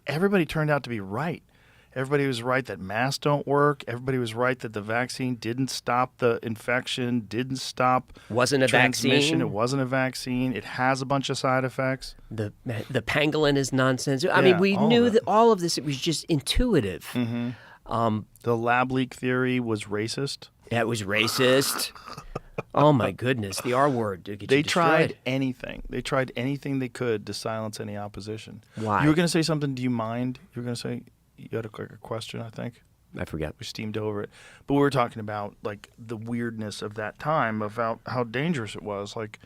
everybody turned out to be right. Everybody was right that masks don't work. Everybody was right that the vaccine didn't stop the infection, didn't stop Wasn't a transmission. It vaccine. wasn't a vaccine. It has a bunch of side effects. The pangolin is nonsense. I mean, we all knew of that it. all of this. It was just intuitive. The lab leak theory was racist. That was racist. Oh my goodness, the R word to get They you tried destroyed. anything. They tried anything they could to silence any opposition. Why? You were going to say something. Do you mind? You were going to say you had a question, I think. I forget. We steamed over it. But we were talking about like the weirdness of that time, about how dangerous it was. Like,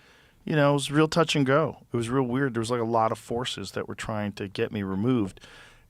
it was real touch and go. It was real weird. There was like a lot of forces that were trying to get me removed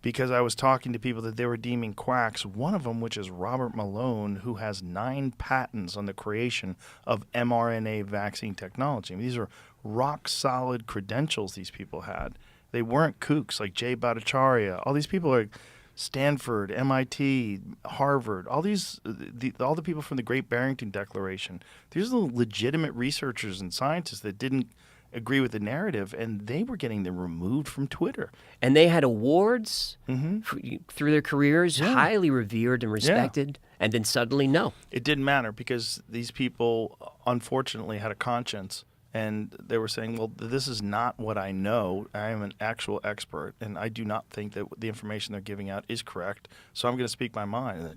because I was talking to people that they were deeming quacks. One of them, which is Robert Malone, who has 9 patents on the creation of mRNA vaccine technology. I mean, these are rock solid credentials these people had. They weren't kooks like Jay Bhattacharya. All these people are Stanford, MIT, Harvard, all the people from the Great Barrington Declaration. These are the legitimate researchers and scientists that didn't agree with the narrative, and they were getting them removed from Twitter. And they had awards through their careers, Yeah. highly revered and respected, and then suddenly no. It didn't matter because these people, unfortunately, had a conscience, and they were saying, well, this is not what I know. I am an actual expert, and I do not think that the information they're giving out is correct, so I'm going to speak my mind. And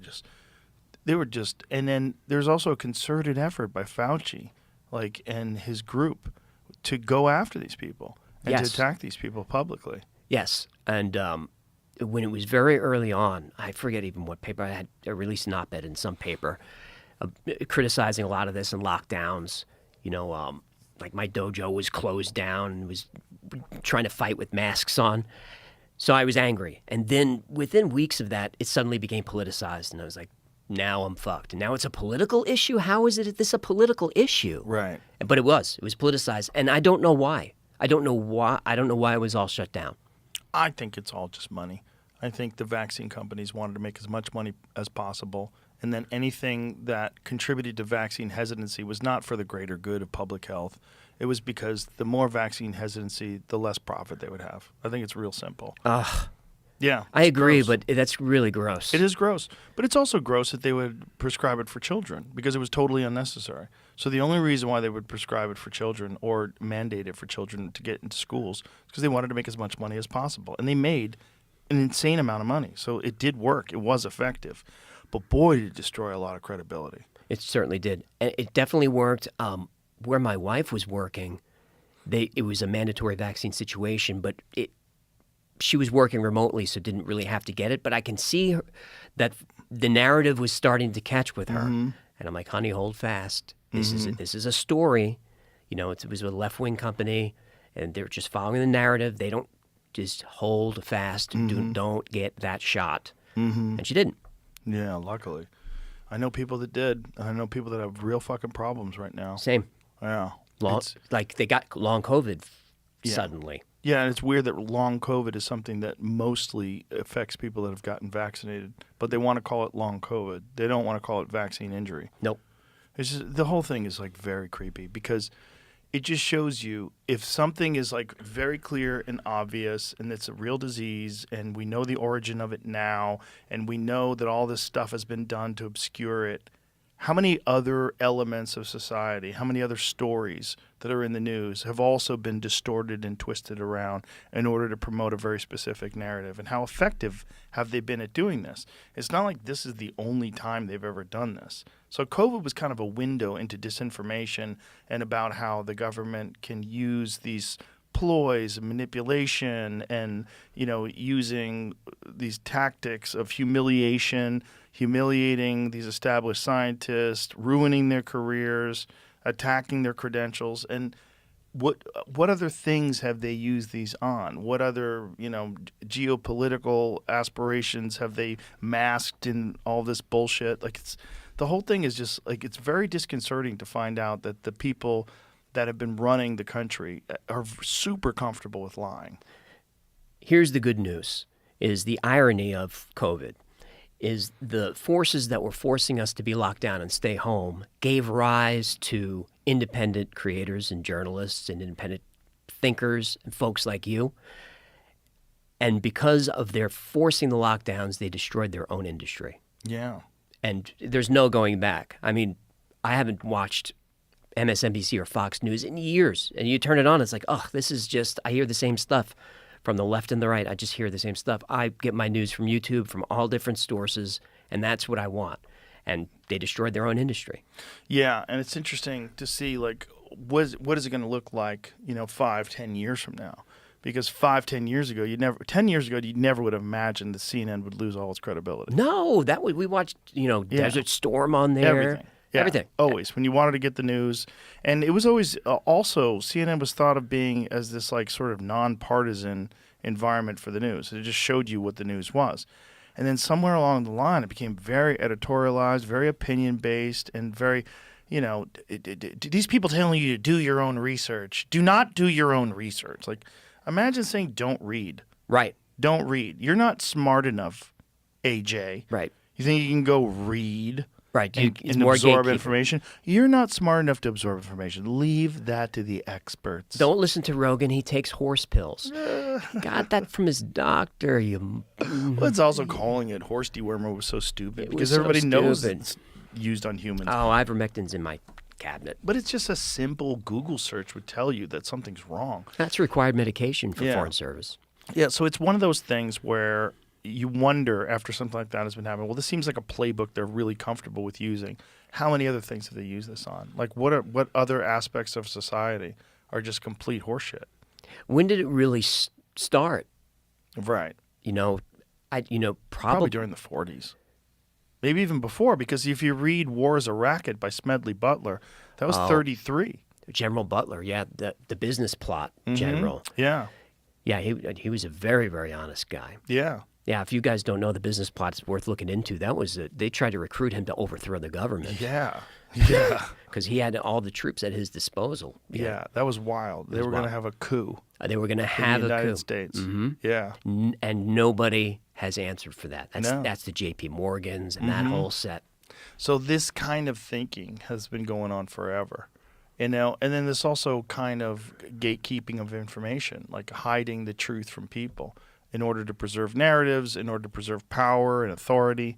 and then there's also a concerted effort by Fauci, and his group to go after these people and to Yes. attack these people publicly. Yes, and when it was very early on, I forget even what paper I released an op-ed in some paper criticizing a lot of this and lockdowns. Like my dojo was closed down and was trying to fight with masks on. So I was angry. And then within weeks of that, it suddenly became politicized. And I was like, now I'm fucked. And now it's a political issue? How is this a political issue? Right. But it was politicized. And I don't know why. I don't know why it was all shut down. I think it's all just money. I think the vaccine companies wanted to make as much money as possible, and then anything that contributed to vaccine hesitancy was not for the greater good of public health. It was because the more vaccine hesitancy, the less profit they would have. I think it's real simple. Yeah. I it's agree, gross. but that's really gross. It is gross. But it's also gross that they would prescribe it for children because it was totally unnecessary. So the only reason why they would prescribe it for children or mandate it for children to get into schools is because they wanted to make as much money as possible. And they made an insane amount of money. So it did work. It was effective. But boy, did it destroy a lot of credibility. It certainly did. And it definitely worked. Where my wife was working, it was a mandatory vaccine situation, but she was working remotely, so didn't really have to get it. But I can see that the narrative was starting to catch with her. And I'm like, honey, hold fast. This is a story. It was a left-wing company, and they're just following the narrative. They don't just hold fast. Don't get that shot. And she didn't. Yeah, luckily. I know people that did. And I know people that have real fucking problems right now. Same. Yeah. Like they got long COVID suddenly. Yeah, and it's weird that long COVID is something that mostly affects people that have gotten vaccinated, but they want to call it long COVID. They don't want to call it vaccine injury. Nope. It's just, the whole thing is very creepy because it just shows you if something is very clear and obvious and it's a real disease and we know the origin of it now and we know that all this stuff has been done to obscure it, how many other elements of society, how many other stories that are in the news have also been distorted and twisted around in order to promote a very specific narrative? And how effective have they been at doing this? It's not like this is the only time they've ever done this. So COVID was kind of a window into disinformation and about how the government can use these ploys and manipulation and, using these tactics of humiliating these established scientists, ruining their careers, attacking their credentials. And what other things have they used these on? What other, geopolitical aspirations have they masked in all this bullshit? The whole thing is just it's very disconcerting to find out that the people that have been running the country are super comfortable with lying. Here's the good news, is the irony of COVID is the forces that were forcing us to be locked down and stay home gave rise to independent creators and journalists and independent thinkers and folks like you. And because of their forcing the lockdowns, they destroyed their own industry. Yeah. And there's no going back. I mean, I haven't watched MSNBC or Fox News in years. And you turn it on, it's like, oh, this is just, I hear the same stuff from the left and the right. I just hear the same stuff. I get my news from YouTube, from all different sources, and that's what I want. And they destroyed their own industry. Yeah, and it's interesting to see, like, what is it going to look like, 5-10 years from now? Because 5-10 years ago, you never would have imagined that CNN would lose all its credibility. No, we watched, Desert Storm on there. Everything. Yeah, Everything. Always. When you wanted to get the news. And it was always also, CNN was thought of being as this like sort of nonpartisan environment for the news. It just showed you what the news was. And then somewhere along the line, it became very editorialized, very opinion-based, and very, these people telling you to do your own research. Do not do your own research. Like, imagine saying don't read. Right. Don't read. You're not smart enough, AJ. Right. You think you can go read? Right. And more absorb gatekeeping. information. You're not smart enough to absorb information. Leave that to the experts. Don't listen to Rogan. He takes horse pills. Got that from his doctor. Well, it's also calling it horse dewormer was so stupid It because was so everybody knows stupid. it's used on humans. Oh, ivermectin's in my cabinet. But it's just a simple Google search would tell you that something's wrong. That's required medication for Yeah. Foreign Service. Yeah, so it's one of those things where you wonder after something like that has been happening, well, this seems like a playbook they're really comfortable with using. How many other things have they used this on? Like what other aspects of society are just complete horseshit? When did it really start? Right. Probably Probably during the 40s. Maybe even before, because if you read War is a Racket by Smedley Butler, that was 33. General Butler, yeah, the business plot general. Yeah. Yeah, he was a very, very honest guy. Yeah. Yeah, if you guys don't know the business plot, it's worth looking into. They tried to recruit him to overthrow the government. Yeah. Yeah. Because he had all the troops at his disposal. Yeah, that was wild. They were going to have a coup They were going to in have the a United coup. States. Mhm. Yeah. And nobody has answered for that. No. That's the J.P. Morgans and that whole set. So this kind of thinking has been going on forever. And then there's also kind of gatekeeping of information, like hiding the truth from people in order to preserve narratives, in order to preserve power and authority.